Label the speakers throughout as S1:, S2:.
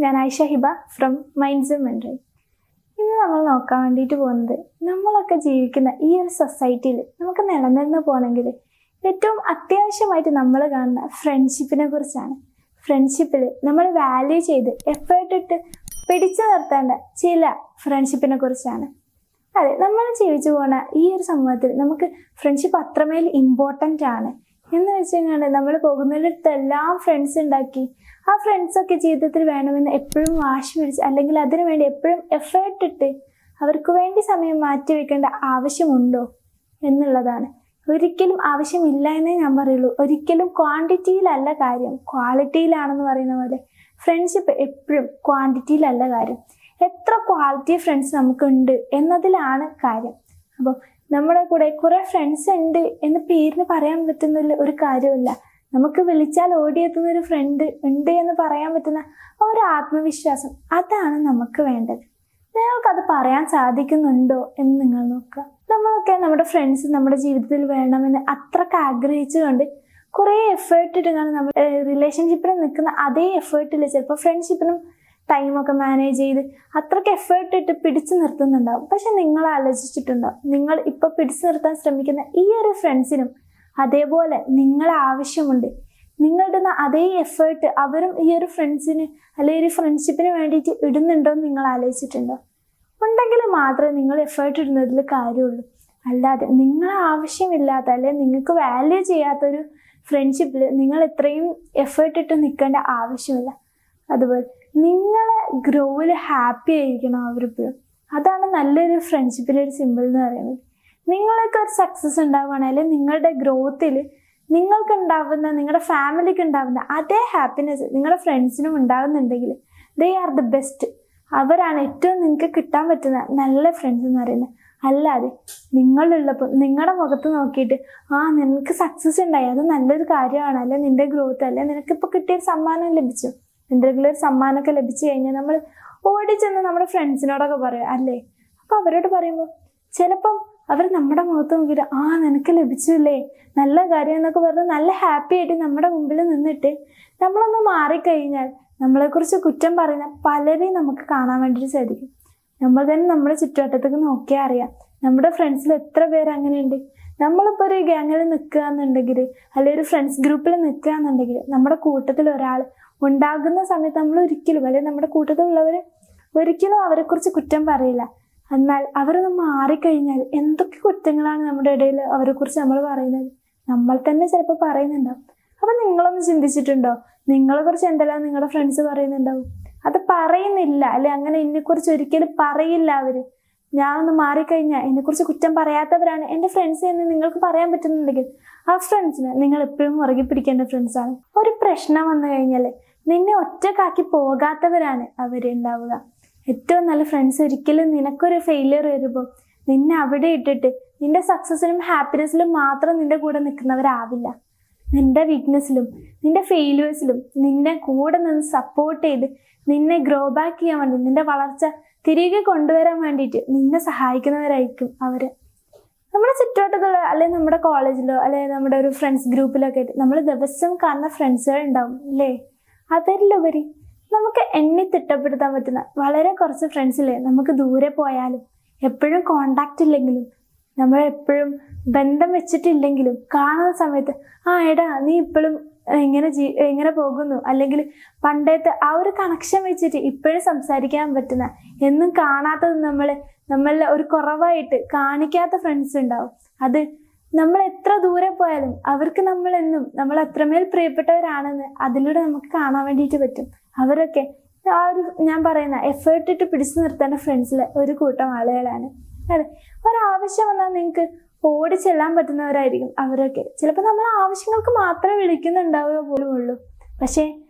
S1: ഞാൻ Ayisha Hiba from minds മെൻഡറി. ഇന്ന് നമ്മൾ നോക്കാൻ വേണ്ടിയിട്ട് പോകുന്നത്, നമ്മളൊക്കെ ജീവിക്കുന്ന ഈ ഒരു സൊസൈറ്റിയിൽ നമുക്ക് നിലനിന്ന് പോകണമെങ്കിൽ ഏറ്റവും അത്യാവശ്യമായിട്ട് നമ്മൾ കാണുന്ന ഫ്രണ്ട്ഷിപ്പിനെ കുറിച്ചാണ്. ഫ്രണ്ട്ഷിപ്പിൽ നമ്മൾ വാല്യൂ ചെയ്ത് എഫേർട്ട് ഇട്ട് പിടിച്ചു നിർത്തേണ്ട ചില ഫ്രണ്ട്ഷിപ്പിനെ കുറിച്ചാണ്. അതെ, നമ്മൾ ജീവിച്ചു പോകുന്ന ഈ ഒരു സമൂഹത്തിൽ നമുക്ക് ഫ്രണ്ട്ഷിപ്പ് അത്രമേൽ ഇമ്പോർട്ടൻ്റ് ആണ്. എന്ന് വെച്ച് കഴിഞ്ഞാൽ നമ്മൾ പോകുന്നിടത്തെല്ലാം ഫ്രണ്ട്സ് ഉണ്ടാക്കി ആ ഫ്രണ്ട്സൊക്കെ ജീവിതത്തിൽ വേണമെന്ന് എപ്പോഴും വാശി പിടിച്ച് അല്ലെങ്കിൽ അതിനു വേണ്ടി എപ്പോഴും എഫേർട്ട് ഇട്ട് അവർക്ക് വേണ്ടി സമയം മാറ്റി വെക്കേണ്ട ആവശ്യമുണ്ടോ എന്നുള്ളതാണ്. ഒരിക്കലും ആവശ്യമില്ല എന്നേ ഞാൻ പറയുള്ളൂ. ഒരിക്കലും ക്വാണ്ടിറ്റിയിലല്ല കാര്യം, ക്വാളിറ്റിയിലാണെന്ന് പറയുന്ന പോലെ ഫ്രണ്ട്ഷിപ്പ് എപ്പോഴും ക്വാണ്ടിറ്റിയിലല്ല കാര്യം. എത്ര ക്വാളിറ്റി ഫ്രണ്ട്സ് നമുക്കുണ്ട് എന്നതിലാണ് കാര്യം. അപ്പം നമ്മുടെ കൂടെ കുറെ ഫ്രണ്ട്സ് ഉണ്ട് എന്ന് പേരിന് പറയാൻ പറ്റുന്ന ഒരു കാര്യമില്ല. നമുക്ക് വിളിച്ചാൽ ഓടിയെത്തുന്ന ഒരു ഫ്രണ്ട് ഉണ്ട് എന്ന് പറയാൻ പറ്റുന്ന ഒരു ആത്മവിശ്വാസം, അതാണ് നമുക്ക് വേണ്ടത്. നിങ്ങൾക്കത് പറയാൻ സാധിക്കുന്നുണ്ടോ എന്ന് നിങ്ങൾ നോക്കുക. നമ്മളൊക്കെ നമ്മുടെ ഫ്രണ്ട്സ് നമ്മുടെ ജീവിതത്തിൽ വേണമെന്ന് അത്രക്ക് ആഗ്രഹിച്ചുകൊണ്ട് കുറേ എഫേർട്ട് ഇട്ടാണ് നമ്മൾ റിലേഷൻഷിപ്പിൽ നിൽക്കുന്ന അതേ എഫേർട്ടിൽ ചിലപ്പോൾ ഫ്രണ്ട്ഷിപ്പിനും ടൈമൊക്കെ മാനേജ് ചെയ്ത് അത്രയ്ക്ക് എഫേർട്ട് ഇട്ട് പിടിച്ചു നിർത്തുന്നുണ്ടാവും. പക്ഷെ നിങ്ങൾ ആലോചിച്ചിട്ടുണ്ടാവും, നിങ്ങൾ ഇപ്പോൾ പിടിച്ചു നിർത്താൻ ശ്രമിക്കുന്ന ഈ ഒരു ഫ്രണ്ട്സിനും അതേപോലെ നിങ്ങളെ ആവശ്യമുണ്ട്. നിങ്ങളുടെ അതേ എഫേർട്ട് അവരും ഈ ഒരു ഫ്രണ്ട്സിന് അല്ലെങ്കിൽ ഒരു ഫ്രണ്ട്ഷിപ്പിന് വേണ്ടിയിട്ട് ഇടുന്നുണ്ടോ എന്ന് നിങ്ങൾ ആലോചിച്ചിട്ടുണ്ടോ? ഉണ്ടെങ്കിൽ മാത്രമേ നിങ്ങൾ എഫേർട്ട് ഇടുന്നതിൽ കാര്യമുള്ളൂ. അല്ലാതെ നിങ്ങളെ ആവശ്യമില്ലാത്ത അല്ലെങ്കിൽ നിങ്ങൾക്ക് വാല്യൂ ചെയ്യാത്തൊരു ഫ്രണ്ട്ഷിപ്പിൽ നിങ്ങൾ ഇത്രയും എഫേർട്ട് ഇട്ട് നിൽക്കേണ്ട ആവശ്യമില്ല. അതുപോലെ നിങ്ങളെ ഗ്രോയിൽ ഹാപ്പി ആയിരിക്കണം അവരിപ്പോഴും. അതാണ് നല്ലൊരു ഫ്രണ്ട്ഷിപ്പിൻ്റെ ഒരു സിമ്പിൾ എന്ന് പറയുന്നത്. നിങ്ങൾക്ക് ഒരു സക്സസ് ഉണ്ടാവുകയാണെങ്കിൽ നിങ്ങളുടെ ഗ്രോത്തിൽ നിങ്ങൾക്ക് ഉണ്ടാവുന്ന നിങ്ങളുടെ ഫാമിലിക്ക് ഉണ്ടാവുന്ന അതേ ഹാപ്പിനെസ് നിങ്ങളുടെ ഫ്രണ്ട്സിനും ഉണ്ടാകുന്നുണ്ടെങ്കിൽ ദേ ആർ ദ ബെസ്റ്റ്. അവരാണ് ഏറ്റവും നിങ്ങൾക്ക് കിട്ടാൻ പറ്റുന്ന നല്ല ഫ്രണ്ട്സ് എന്ന് പറയുന്നത്. അല്ലാതെ നിങ്ങളുള്ളപ്പോൾ നിങ്ങളുടെ മുഖത്ത് നോക്കിയിട്ട് നിനക്ക് സക്സസ് ഉണ്ടായി, അത് നല്ലൊരു കാര്യമാണ്, അല്ലെ നിന്റെ ഗ്രോത്ത്, അല്ലെ നിനക്കിപ്പോൾ കിട്ടിയൊരു സമ്മാനം ലഭിച്ചു, എന്തെങ്കിലും ഒരു സമ്മാനമൊക്കെ ലഭിച്ചു കഴിഞ്ഞാൽ നമ്മൾ ഓടിച്ചെന്ന് നമ്മുടെ ഫ്രണ്ട്സിനോടൊക്കെ പറയാം അല്ലേ. അപ്പോൾ അവരോട് പറയുമ്പോൾ ചിലപ്പം അവർ നമ്മുടെ മുഖത്ത് നോക്കിയിട്ട് നിനക്ക് ലഭിച്ചില്ലേ, നല്ല കാര്യം എന്നൊക്കെ പറഞ്ഞ് നല്ല ഹാപ്പി ആയിട്ട് നമ്മുടെ മുമ്പിൽ നിന്നിട്ട് നമ്മളൊന്ന് മാറിക്കഴിഞ്ഞാൽ നമ്മളെക്കുറിച്ച് കുറ്റം പറയുന്ന പലരെയും നമുക്ക് കാണാൻ വേണ്ടിയിട്ട് സാധിക്കും. നമ്മൾ തന്നെ നമ്മുടെ ചുറ്റുവട്ടത്തേക്ക് നോക്കിയാൽ അറിയാം നമ്മുടെ ഫ്രണ്ട്സിൽ എത്ര പേര് അങ്ങനെയുണ്ട്. നമ്മളിപ്പോൾ ഒരു ഗ്യാങ്ങിൽ നിൽക്കുക എന്നുണ്ടെങ്കിൽ അല്ലെങ്കിൽ ഒരു ഫ്രണ്ട്സ് ഗ്രൂപ്പിൽ നിൽക്കുക എന്നുണ്ടെങ്കിൽ നമ്മുടെ കൂട്ടത്തിൽ ഒരാൾ ഉണ്ടാകുന്ന സമയത്ത് നമ്മൾ ഒരിക്കലും അല്ലെങ്കിൽ നമ്മുടെ കൂട്ടത്തിലുള്ളവർ ഒരിക്കലും അവരെക്കുറിച്ച് കുറ്റം പറയില്ല. എന്നാൽ അവരൊന്ന് മാറിക്കഴിഞ്ഞാൽ എന്തൊക്കെ കുറ്റങ്ങളാണ് നമ്മുടെ ഇടയിൽ അവരെക്കുറിച്ച് നമ്മൾ പറയുന്നത്, നമ്മൾ തന്നെ ചിലപ്പോൾ പറയുന്നുണ്ടാവും. അപ്പം നിങ്ങളൊന്ന് ചിന്തിച്ചിട്ടുണ്ടോ, നിങ്ങളെക്കുറിച്ച് എന്തെല്ലാം നിങ്ങളുടെ ഫ്രണ്ട്സ് പറയുന്നുണ്ടാവും? അത് പറയുന്നില്ല അല്ലെ, അങ്ങനെ എന്നെക്കുറിച്ച് ഒരിക്കലും പറയില്ല അവർ. ഞാനൊന്ന് മാറിക്കഴിഞ്ഞാൽ എന്നെക്കുറിച്ച് കുറ്റം പറയാത്തവരാണ് എൻ്റെ ഫ്രണ്ട്സ് എന്ന് നിങ്ങൾക്ക് പറയാൻ പറ്റുന്നുണ്ടെങ്കിൽ ആ ഫ്രണ്ട്സിനെ നിങ്ങൾ എപ്പോഴും മുറുകെ പിടിക്കേണ്ട ഫ്രണ്ട്സാണ്. ഒരു പ്രശ്നം വന്നു കഴിഞ്ഞാൽ നിന്നെ ഒറ്റക്കാക്കി പോകാത്തവരാണ് അവരുണ്ടാവുക. ഏറ്റവും നല്ല ഫ്രണ്ട്സ് ഒരിക്കലും നിനക്കൊരു ഫെയിലിയർ വരുമ്പോൾ നിന്നെ അവിടെ ഇട്ടിട്ട് നിന്റെ സക്സസിലും ഹാപ്പിനെസ്സിലും മാത്രം നിന്റെ കൂടെ നിൽക്കുന്നവരാവില്ല. നിന്റെ വീക്ക്നെസ്സിലും നിന്റെ ഫെയിലിയേഴ്സിലും നിന്നെ കൂടെ നിന്ന് സപ്പോർട്ട് ചെയ്ത് നിന്നെ ഗ്രോ ബാക്ക് ചെയ്യാൻ വേണ്ടി നിന്റെ വളർച്ച തിരികെ കൊണ്ടുവരാൻ വേണ്ടിയിട്ട് നിന്നെ സഹായിക്കുന്നവരായിരിക്കും അവർ. നമ്മുടെ ചുറ്റുവട്ടത്തുള്ള അല്ലെങ്കിൽ നമ്മുടെ കോളേജിലോ അല്ലെങ്കിൽ നമ്മുടെ ഒരു ഫ്രണ്ട്സ് ഗ്രൂപ്പിലൊക്കെ ആയിട്ട് നമ്മൾ ദിവസം കാണുന്ന ഫ്രണ്ട്സുകൾ ഉണ്ടാവും അല്ലേ. അതിലുപരി നമുക്ക് എണ്ണി തിട്ടപ്പെടുത്താൻ പറ്റുന്ന വളരെ കുറച്ച് ഫ്രണ്ട്സില്ലേ നമുക്ക് ദൂരെ പോയാലും എപ്പോഴും കോണ്ടാക്റ്റ് ഇല്ലെങ്കിലും നമ്മൾ എപ്പോഴും ബന്ധം വെച്ചിട്ടില്ലെങ്കിലും കാണുന്ന സമയത്ത് എടാ നീ ഇപ്പോഴും എങ്ങനെ പോകുന്നു, അല്ലെങ്കിൽ പണ്ടത്തെ ആ ഒരു കണക്ഷൻ വെച്ചിട്ട് ഇപ്പോഴും സംസാരിക്കാൻ പറ്റുന്ന എന്നും കാണാത്തത് നമ്മളിൽ ഒരു കുറവായിട്ട് കാണിക്കാത്ത ഫ്രണ്ട്സ് ഉണ്ടാവും. അത് നമ്മൾ എത്ര ദൂരെ പോയാലും അവർക്ക് നമ്മൾ അത്രമേൽ പ്രിയപ്പെട്ടവരാണെന്ന് അതിലൂടെ നമുക്ക് കാണാൻ വേണ്ടിയിട്ട് പറ്റും. അവരൊക്കെ ആ ഒരു ഞാൻ പറയുന്ന എഫേർട്ട് ഇട്ട് പിടിച്ചു നിർത്തേണ്ട ഫ്രണ്ട്സിലെ ഒരു കൂട്ടം ആളുകളാണ്. അതെ, ഒരാവശ്യം വന്നാൽ നിങ്ങൾക്ക് ഓടി ചെല്ലാൻ പറ്റുന്നവരായിരിക്കും അവരൊക്കെ. ചിലപ്പോൾ നമ്മൾ ആവശ്യങ്ങൾക്ക് മാത്രമേ വിളിക്കുന്നുണ്ടാവുക പോലും ഉള്ളൂ. പക്ഷേ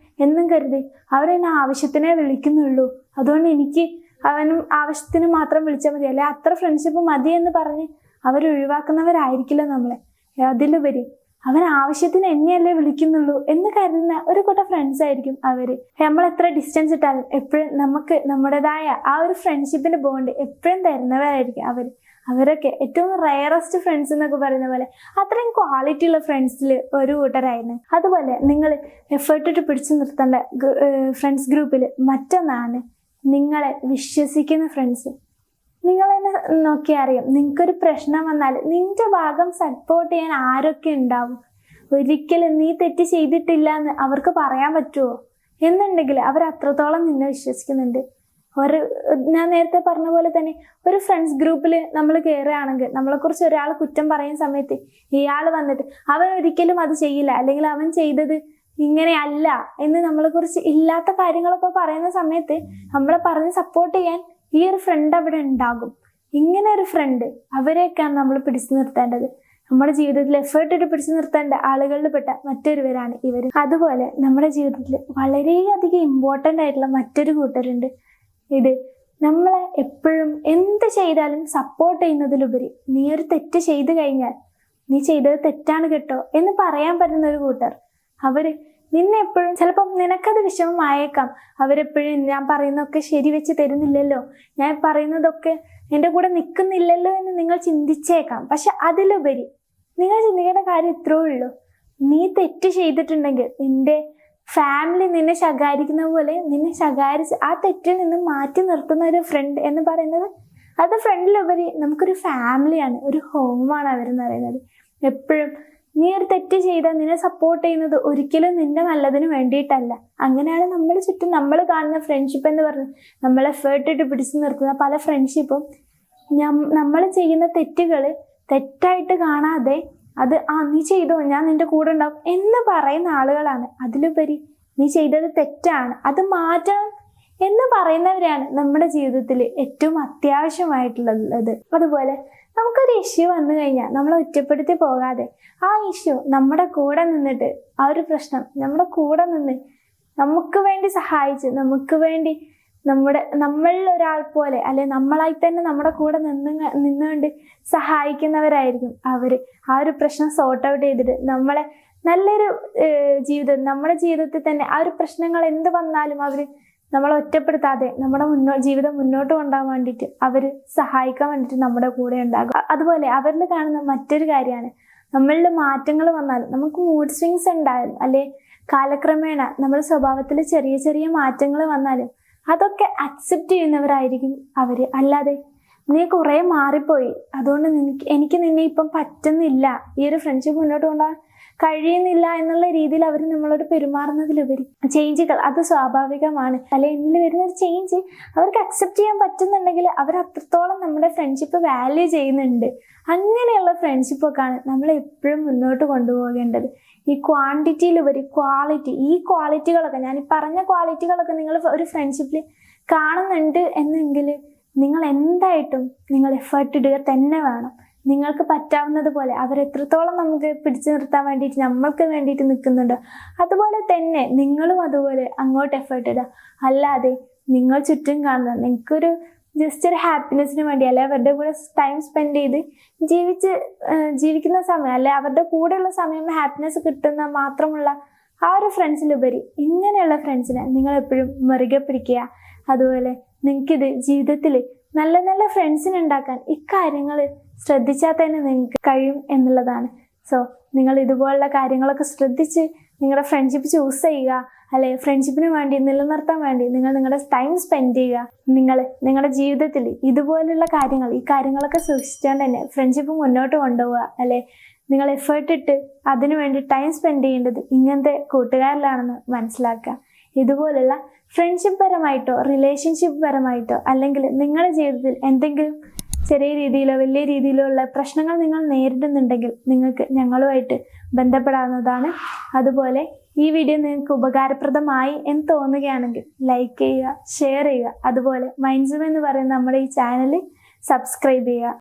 S1: എന്നും കരുതി അവരെന്നെ ആവശ്യത്തിനേ വിളിക്കുന്നുള്ളൂ, അതുകൊണ്ട് എനിക്ക് അവനും ആവശ്യത്തിന് മാത്രം വിളിച്ചാൽ മതി, അല്ലെ അത്ര ഫ്രണ്ട്ഷിപ്പ് മതി എന്ന് പറഞ്ഞ് അവരൊഴിവാക്കുന്നവരായിരിക്കില്ല നമ്മളെ. അതിലുപരി അവൻ ആവശ്യത്തിന് എന്നെയല്ലേ വിളിക്കുന്നുള്ളൂ എന്ന് കരുതുന്ന ഒരു കൂട്ടം ഫ്രണ്ട്സ് ആയിരിക്കും അവർ. നമ്മൾ എത്ര ഡിസ്റ്റൻസ് ഇട്ടാലും എപ്പോഴും നമുക്ക് നമ്മുടേതായ ആ ഒരു ഫ്രണ്ട്ഷിപ്പിന്റെ ബോണ്ട് എപ്പോഴും തരുന്നവരായിരിക്കും അവർ. അവരൊക്കെ ഏറ്റവും റയറസ്റ്റ് ഫ്രണ്ട്സ് എന്നൊക്കെ പറയുന്ന പോലെ അത്രയും ക്വാളിറ്റി ഉള്ള ഫ്രണ്ട്സിൽ ഒരു കൂട്ടരായിരുന്നു. അതുപോലെ നിങ്ങൾ എഫേർട്ട് ഇട്ട് പിടിച്ചു നിർത്തേണ്ട ഫ്രണ്ട്സ് ഗ്രൂപ്പിൽ മറ്റൊന്നാണ് നിങ്ങളെ വിശ്വസിക്കുന്ന ഫ്രണ്ട്സ്. നിങ്ങളെന്നെ നോക്കിയാൽ അറിയാം, നിങ്ങൾക്കൊരു പ്രശ്നം വന്നാൽ നിന്റെ ഭാഗം സപ്പോർട്ട് ചെയ്യാൻ ആരൊക്കെ ഉണ്ടാവും. ഒരിക്കലും നീ തെറ്റ് ചെയ്തിട്ടില്ല എന്ന് അവർക്ക് പറയാൻ പറ്റുമോ എന്നുണ്ടെങ്കിൽ അവർ അത്രത്തോളം നിന്നെ വിശ്വസിക്കുന്നുണ്ട്. ഞാൻ നേരത്തെ പറഞ്ഞ പോലെ തന്നെ ഒരു ഫ്രണ്ട്സ് ഗ്രൂപ്പിൽ നമ്മൾ കയറുകയാണെങ്കിൽ നമ്മളെക്കുറിച്ച് ഒരാൾ കുറ്റം പറയുന്ന സമയത്ത് ഇയാൾ വന്നിട്ട് അവൻ ഒരിക്കലും അത് ചെയ്യില്ല, അല്ലെങ്കിൽ അവൻ ചെയ്തത് ഇങ്ങനെയല്ല എന്ന് നമ്മളെക്കുറിച്ച് ഇല്ലാത്ത കാര്യങ്ങളൊക്കെ പറയുന്ന സമയത്ത് നമ്മളെ പറഞ്ഞ് സപ്പോർട്ട് ചെയ്യാൻ ഈ ഒരു ഫ്രണ്ട് അവിടെ ഉണ്ടാകും. ഇങ്ങനെ ഒരു ഫ്രണ്ട്, അവരെയൊക്കെയാണ് നമ്മൾ പിടിച്ചു നിർത്തേണ്ടത്. നമ്മുടെ ജീവിതത്തിൽ എഫേർട്ട് ഇട്ട് പിടിച്ചു നിർത്തേണ്ട ആളുകളിൽ പെട്ട മറ്റൊരുവരാണ് ഇവർ. അതുപോലെ നമ്മുടെ ജീവിതത്തിൽ വളരെയധികം ഇമ്പോർട്ടൻ്റ് ആയിട്ടുള്ള മറ്റൊരു കൂട്ടരുണ്ട്. ഇത് നമ്മളെ എപ്പോഴും എന്ത് ചെയ്താലും സപ്പോർട്ട് ചെയ്യുന്നതിലുപരി നീ ഒരു തെറ്റ് ചെയ്തു കഴിഞ്ഞാൽ നീ ചെയ്തത് തെറ്റാണ് കേട്ടോ എന്ന് പറയാൻ പറ്റുന്ന ഒരു കൂട്ടർ. അവര് നിന്നെ എപ്പോഴും, ചിലപ്പം നിനക്കത് വിഷമമായേക്കാം, അവരെപ്പോഴും ഞാൻ പറയുന്നതൊക്കെ ശരി വെച്ച് തരുന്നില്ലല്ലോ, ഞാൻ പറയുന്നതൊക്കെ എൻ്റെ കൂടെ നിൽക്കുന്നില്ലല്ലോ എന്ന് നിങ്ങൾ ചിന്തിച്ചേക്കാം. പക്ഷെ അതിലുപരി നിങ്ങൾ ചിന്തിക്കേണ്ട കാര്യം ഇത്രേ ഉള്ളൂ. നീ തെറ്റ് ചെയ്തിട്ടുണ്ടെങ്കിൽ നിന്റെ ഫാമിലി നിന്നെ ശകാരിക്കുന്ന പോലെ നിന്നെ ശകാരിച്ച് ആ തെറ്റിൽ നിന്ന് മാറ്റി നിർത്തുന്ന ഒരു ഫ്രണ്ട് എന്ന് പറയുന്നത്, അത് ഫ്രണ്ടിലുപരി നമുക്കൊരു ഫാമിലിയാണ്, ഒരു ഹോമാണ് അവരെന്ന് പറയുന്നത്. എപ്പോഴും നീ ഒരു തെറ്റ് ചെയ്താൽ നിന്നെ സപ്പോർട്ട് ചെയ്യുന്നത് ഒരിക്കലും നിന്റെ നല്ലതിന് വേണ്ടിയിട്ടല്ല. അങ്ങനെയാണ് നമ്മൾ ചുറ്റും നമ്മൾ കാണുന്ന ഫ്രണ്ട്ഷിപ്പ് എന്ന് പറഞ്ഞ് നമ്മൾ എഫേർട്ട് ഇട്ട് പിടിച്ചു നിർത്തുന്ന പല ഫ്രണ്ട്ഷിപ്പും നമ്മൾ ചെയ്യുന്ന തെറ്റുകൾ തെറ്റായിട്ട് കാണാതെ അത് നീ ചെയ്തോ ഞാൻ നിന്റെ കൂടെ ഉണ്ടാവും എന്ന് പറയുന്ന ആളുകളാണ്. അതിലുപരി നീ ചെയ്തത് തെറ്റാണ്, അത് മാറ്റണം എന്ന് പറയുന്നവരാണ് നമ്മുടെ ജീവിതത്തിൽ ഏറ്റവും അത്യാവശ്യമായിട്ടുള്ളത്. അതുപോലെ നമുക്കൊരു ഇഷ്യൂ വന്നു കഴിഞ്ഞാൽ നമ്മൾ ഒറ്റപ്പെടുത്തി പോകാതെ ആ ഇഷ്യൂ നമ്മുടെ കൂടെ നിന്നിട്ട്, ആ ഒരു പ്രശ്നം നമ്മുടെ കൂടെ നിന്ന് നമുക്ക് വേണ്ടി സഹായിച്ച്, നമുക്ക് വേണ്ടി നമ്മളിൽ ഒരാൾ പോലെ അല്ലെ നമ്മളായി തന്നെ നമ്മുടെ കൂടെ നിന്നുകൊണ്ട് സഹായിക്കുന്നവരായിരിക്കും അവര്. ആ ഒരു പ്രശ്നം സോർട്ട് ഔട്ട് ചെയ്തിട്ട് നമ്മളെ നല്ലൊരു ജീവിതം, നമ്മുടെ ജീവിതത്തിൽ തന്നെ ആ ഒരു പ്രശ്നങ്ങൾ എന്ത് വന്നാലും അവര് നമ്മളെ ഒറ്റപ്പെടുത്താതെ നമ്മുടെ ജീവിതം മുന്നോട്ട് കൊണ്ടുപോകാൻ വേണ്ടിയിട്ട് അവര് സഹായിക്കാൻ വേണ്ടിയിട്ട് നമ്മുടെ കൂടെ ഉണ്ടാകും. അതുപോലെ അവരിൽ കാണുന്ന മറ്റൊരു കാര്യമാണ്, നമ്മളിൽ മാറ്റങ്ങൾ വന്നാലും, നമുക്ക് മൂഡ് സ്വിങ്സ് ഉണ്ടായാലും അല്ലെ കാലക്രമേണ നമ്മുടെ സ്വഭാവത്തിൽ ചെറിയ ചെറിയ മാറ്റങ്ങൾ വന്നാലും അതൊക്കെ അക്സെപ്റ്റ് ചെയ്യുന്നവരായിരിക്കും അവര്. അല്ലാതെ നീ കുറെ മാറിപ്പോയി, അതുകൊണ്ട് എനിക്ക് നിന്നെ ഇപ്പം പറ്റുന്നില്ല, ഈ ഒരു ഫ്രണ്ട്ഷിപ്പ് മുന്നോട്ട് കൊണ്ടുപോകാൻ കഴിയുന്നില്ല എന്നുള്ള രീതിയിൽ അവർ നമ്മളോട് പെരുമാറുന്നതിലുപരി ചേഞ്ചുകൾ അത് സ്വാഭാവികമാണ്. അല്ലെ എന്നിൽ വരുന്ന ഒരു ചേഞ്ച് അവർക്ക് അക്സെപ്റ്റ് ചെയ്യാൻ പറ്റുന്നുണ്ടെങ്കിൽ അവർ അത്രത്തോളം നമ്മുടെ ഫ്രണ്ട്ഷിപ്പ് വാല്യൂ ചെയ്യുന്നുണ്ട്. അങ്ങനെയുള്ള ഫ്രണ്ട്ഷിപ്പൊക്കെയാണ് നമ്മൾ എപ്പോഴും മുന്നോട്ട് കൊണ്ടുപോകേണ്ടത്. ഈ ക്വാണ്ടിറ്റിയിലുപരി ക്വാളിറ്റി, ഈ ക്വാളിറ്റികളൊക്കെ ഞാൻ ഈ പറഞ്ഞ ക്വാളിറ്റികളൊക്കെ നിങ്ങൾ ഒരു ഫ്രണ്ട്ഷിപ്പിൽ കാണുന്നുണ്ട് എന്നെങ്കിൽ നിങ്ങൾ എന്തായിട്ടും നിങ്ങൾ എഫേർട്ട് ഇടുക തന്നെ വേണം. നിങ്ങൾക്ക് പറ്റാവുന്നത് പോലെ അവരെത്രത്തോളം നമുക്ക് പിടിച്ചു നിർത്താൻ വേണ്ടിയിട്ട് നമ്മൾക്ക് വേണ്ടിയിട്ട് നിൽക്കുന്നുണ്ടോ അതുപോലെ തന്നെ നിങ്ങളും അതുപോലെ അങ്ങോട്ട് എഫേർട്ട് ഇടുക. അല്ലാതെ നിങ്ങൾ ചുറ്റും കാണുന്ന നിങ്ങൾക്കൊരു ജസ്റ്റ് ഒരു ഹാപ്പിനെസ്സിന് വേണ്ടി അല്ലെ അവരുടെ കൂടെ ടൈം സ്പെൻഡ് ചെയ്ത് ജീവിക്കുന്ന സമയം അല്ലെ അവരുടെ കൂടെയുള്ള സമയം ഹാപ്പിനെസ് കിട്ടുന്ന മാത്രമുള്ള ആ ഒരു ഫ്രണ്ട്സിലുപരി ഇങ്ങനെയുള്ള ഫ്രണ്ട്സിനെ നിങ്ങൾ എപ്പോഴും മുറുകെ പിടിക്കുക. അതുപോലെ നിങ്ങൾക്കിത് ജീവിതത്തിൽ നല്ല നല്ല ഫ്രണ്ട്സിനെ ഉണ്ടാക്കാൻ ഇക്കാര്യങ്ങൾ ശ്രദ്ധിച്ചാൽ തന്നെ നിങ്ങൾക്ക് കഴിയും എന്നുള്ളതാണ്. സോ നിങ്ങൾ ഇതുപോലുള്ള കാര്യങ്ങളൊക്കെ ശ്രദ്ധിച്ച് നിങ്ങളുടെ ഫ്രണ്ട്ഷിപ്പ് ചൂസ് ചെയ്യുക. അല്ലെ ഫ്രണ്ട്ഷിപ്പിന് വേണ്ടി നിലനിർത്താൻ വേണ്ടി നിങ്ങൾ നിങ്ങളുടെ ടൈം സ്പെൻഡ് ചെയ്യുക. നിങ്ങൾ നിങ്ങളുടെ ജീവിതത്തിൽ ഇതുപോലുള്ള കാര്യങ്ങൾ ഈ കാര്യങ്ങളൊക്കെ സൂക്ഷിച്ചുകൊണ്ട് തന്നെ ഫ്രണ്ട്ഷിപ്പ് മുന്നോട്ട് കൊണ്ടുപോവുക. അല്ലെ നിങ്ങൾ എഫേർട്ട് ഇട്ട് അതിനു വേണ്ടി ടൈം സ്പെൻഡ് ചെയ്യേണ്ടത് ഇങ്ങനത്തെ കൂട്ടുകാരിലാണെന്ന് മനസ്സിലാക്കുക. ഇതുപോലുള്ള ഫ്രണ്ട്ഷിപ്പ് പരമായിട്ടോ റിലേഷൻഷിപ്പ് പരമായിട്ടോ അല്ലെങ്കിൽ നിങ്ങളുടെ ജീവിതത്തിൽ എന്തെങ്കിലും ചെറിയ രീതിയിലോ വലിയ രീതിയിലോ ഉള്ള പ്രശ്നങ്ങൾ നിങ്ങൾ നേരിടുന്നുണ്ടെങ്കിൽ നിങ്ങൾക്ക് ഞങ്ങളുമായിട്ട് ബന്ധപ്പെടാവുന്നതാണ്. അതുപോലെ ഈ വീഡിയോ നിങ്ങൾക്ക് ഉപകാരപ്രദമായി എന്ന് തോന്നുകയാണെങ്കിൽ ലൈക്ക് ചെയ്യുക, ഷെയർ ചെയ്യുക. അതുപോലെ മൈൻഡ്സും എന്ന് പറയുന്ന നമ്മുടെ ഈ ചാനൽ സബ്സ്ക്രൈബ് ചെയ്യുക.